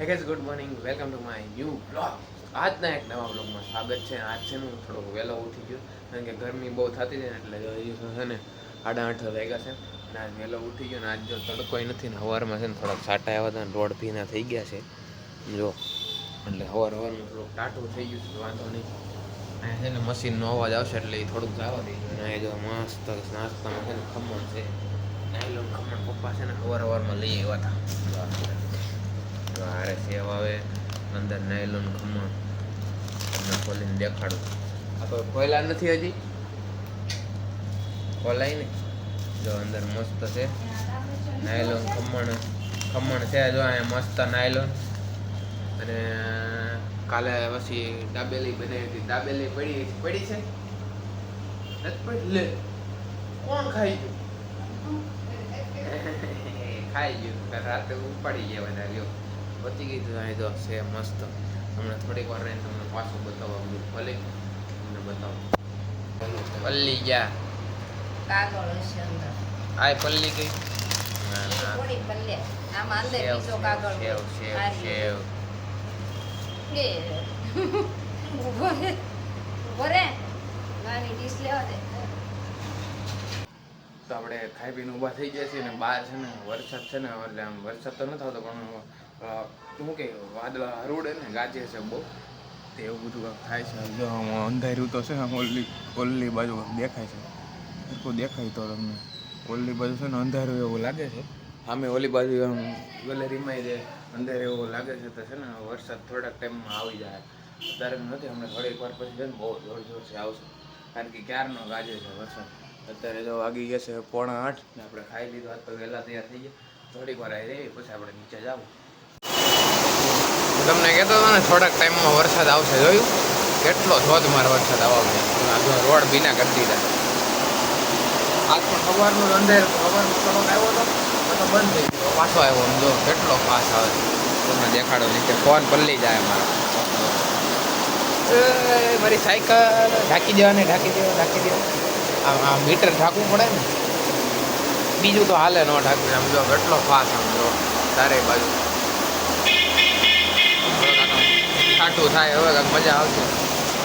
હે guys, good morning, welcome to my new blog. આજના એક નવા બ્લોગમાં સ્વાગત છે. આજ છે ને હું થોડોક વહેલો ઉઠી ગયો, કારણ કે ગરમી બહુ થતી હતી ને એટલે છે ને 8:30 વાગ્યા છે અને આજ વહેલો ઉઠી ગયો. ને આજ જો તડકોય નથી ને સવારમાં છે ને થોડાક છાંટા આવ્યા હતા ને રોડ ભીના થઈ ગયા છે જો, એટલે સવારમાં થોડુંક ટાટું થઈ ગયું છે. વાંધો નહીં, અહીંયા છે ને મશીનનો અવાજ આવશે એટલે એ થોડુંક જવા દઈએ. અને એ જો મસ્ત નાસ્તામાં છે ને ખમણ છે, નાયલોન ખમણ પપ્પા છે ને સવારમાં લઈ આવ્યા હતા. હારે સેવ આવે, અંદર નાયલોન ખમણ તમને ખોલીને દેખાડું. આ તો ખોલ્યા નથી હજી, ખોલાય ને જો અંદર મસ્ત છે નાયલોન ખમણ છે જો અહીંયા મસ્ત નાયલોન. અને કાલે પછી દાબેલી બનાવી હતી, દાબેલી પડી છે નથી પડી? લે કોણ ખાઈ ગયું? ખાઈ ગયું રાતે ઉપાડી ગયા બધા. લ્યો બચી ગઈ તો અહીં તો છે મસ્ત. હમણાં થોડીક વાર રહીને તમને પાછું બતાવવા ભલે તમને બતાવો. પલ્લી ગયા કાગળ હશે અંદર. આ પલ્લી ગઈ. થોડી પલ્લે આમાં અંદર બીજો કાગળ સેવ સેવ સેવ કે ઉભો રે નાની ડીશ લેવા દે. તો આપણે ખાઈ પીને ઊભા થઈ ગયા છીએ ને બહાર છે ને વરસાદ છે ને, એટલે આમ વરસાદ તો નથી આવતો પણ શું કે વાદળા હરોડે ને ગાજે છે બહુ, તે એવું બધું થાય છે. જો અંધાર્યું તો છે આમ ઓલી બાજુ દેખાય છે, સરખું દેખાય તો તમને ઓલી બાજુ છે ને અંધારું એવું લાગે છે. સામે ઓલી બાજુ આમ ગેલેરીમાં જે અંદર એવું લાગે છે તો છે ને વરસાદ થોડાક ટાઈમમાં આવી જાય. અત્યારે નથી, હમણાં થોડીક વાર પછી છે ને બહુ જોરથી આવશે, કારણ કે ક્યારનો ગાજે છે વરસાદ. અત્યારે જો વાગી ગયા છે 7:45 ને આપણે ખાઈ લીધું. આજ તો વહેલા તૈયાર થઈ ગયા. થોડીક વાર આવી રહી પછી આપણે નીચે જાવ. તમને કહેતો હતો ને થોડાક ટાઈમમાં વરસાદ આવશે. જોયું કેટલો ધોધમાર વરસાદ આવશે. રોડ ભીના કરી દીધા. આજ પણ સવારનું અંધેર, સવારનો થોડોક આવ્યો હતો તો બંધ થઈ ગયો, પાછો આવ્યો. આમ જો કેટલો ફાસ આવે તમને દેખાડો. નીચે ફોન પલ્લી જાય મારો. મારી સાયકલ ઢાંકી દેવાની, ઢાંકી દેવા. આ મીટર ઢાંકવું પડે ને, બીજું તો હાલે ન ઢાંકવું. આમ જો કેટલો ફાસ, આમ જો તારે બાજુ ટાટું થાય. હવે કાંઈક મજા આવશે.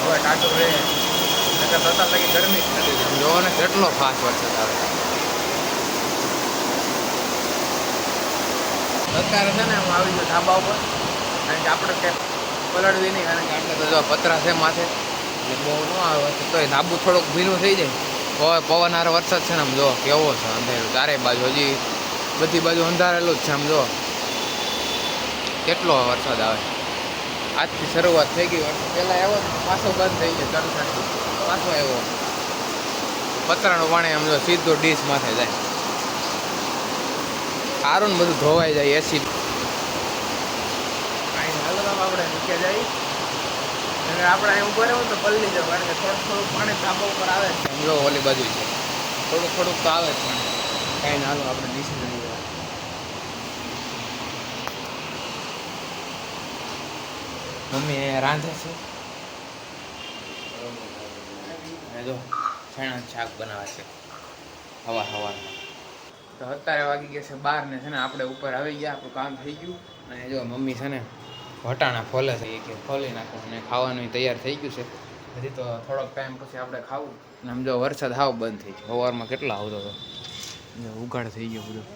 હવે ટાટું રહે નકર તતા લગી ગરમી જ નથી. આમ જોવો ને કેટલો ફાસ વરસાદ આવે. અત્યારે છે ને હું આવી ગયો ધાબા ઉપર, કારણ કે આપણે કંઈ પલળવી નહીં, કારણ કે આપણે તો જો પતરા છે માથે એટલે બહુ ન આવે. તો એ ધાબુ થોડુંક ભીનું થઈ જાય. હવે પવન હારે વરસાદ છે ને આમ જો કેવો છે અંધારું ચારે બાજુ. હજી બધી બાજુ અંધારેલું જ છે. આમ જો કેટલો વરસાદ આવે. આજથી શરૂઆત થઈ ગઈ. વરસાદ પહેલાં આવ્યો પાછો બંધ થઈ ગયો, ચાલુ પાછો આવ્યો. પતરાનું પાણી આમ જો સીધું ડીશ માથે જાય. સારું ને બધું ધોવાઈ જાય. એસી કાંઈ હાલો આપણે નીચે જઈએ. અને આપણે અહીં ઉભો રહેવું તો પલ્લી જાવ, કારણ કે થોડુંક પાણી ધાબા ઉપર આવે છે. જો ઓલી બાજુ છે થોડુંક તો આવે જ પાણી. કાંઈ ના હાલો આપણે નીચે જઈએ. મમ્મી અહીંયા રાંધે છે. જો છાણા શાક બનાવે છે સવારમાં. તો અત્યારે વાગી ગયા છે 12 ને છે ને આપણે ઉપર આવી ગયા. આપણું કામ થઈ ગયું. અને જો મમ્મી છે ને વટાણા ફોલે છે, એ કે ફોલી નાખો. અને ખાવાનું તૈયાર થઈ ગયું છે. હજી તો થોડોક ટાઈમ પછી આપણે ખાવું. અને આમ જો વરસાદ હાવ બંધ થઈ ગયો. સવારમાં કેટલો આવતો હતો, ઉઘાડ થઈ ગયો બધું.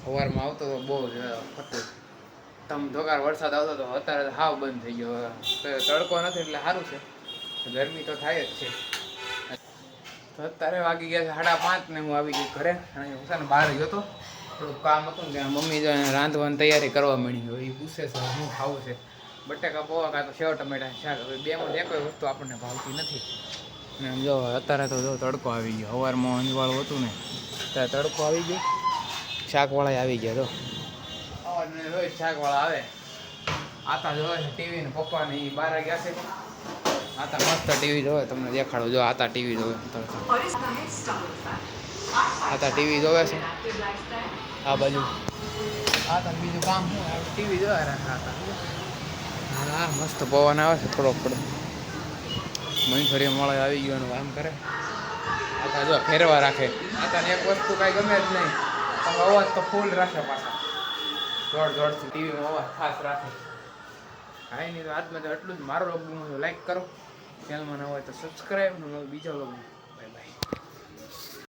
સવારમાં આવતો હતો બહુ ફટું ધમધોકાર વરસાદ આવતો હતો. અત્યારે હાવ બંધ થઈ ગયો. તડકો નથી એટલે સારું છે, ગરમી તો થાય જ છે. તો અત્યારે વાગી ગયા છે 5:30 ને હું આવી ગઈ ઘરે. અને હું છે ને બહાર ગયો હતો, થોડુંક કામ હતું ને મમ્મી જો રાંધવાની તૈયારી કરવા મળી હોય. એ પૂછે છે શું ખાવું છે, બટેકા પૌવા કાં તો સેવ ટમેટા શાક. હવે બેમાં એક કોઈ વસ્તુ આપણને ભાવતી નથી. અને આમ જો અત્યારે તો જો તડકો આવી ગયો. સવારમાં અંજવાળું હતું ને ત્યારે તડકો આવી ગયો. શાકવાળા આવી ગયા. તો રોજ શાકવાળા આવે. આતા જોવે છે ટીવી ને પપ્પા ને એ બહાર ગયા છે. આતા મસ્ત ટીવી જોવે, તમને દેખાડો. જો આતા ટીવી જોવે, આતા ટીવી જોવે છે આ બાજુ. આતા બીજું કામ શું, ટીવી જોવે રાખે આતા. હા મસ્ત પવન આવે છે થોડોક થોડો. મનસરી મળે આવી ગયો એનું કામ કરે. આતા જો ફેરવા રાખે. આતાને એક વસ્તુ કાંઈ ગમે જ નહીં, અવાજ તો ફૂલ રાખે પાછા. જોરથી ટીવીમાં અવાજ ખાસ રાખે. હા નહીં તો આજમાં તો એટલું જ. મારો લોગ લાઈક કરો, ચેનલમાં ન હોય તો સબસ્ક્રાઈબ. બીજો લોગ બાય બાય.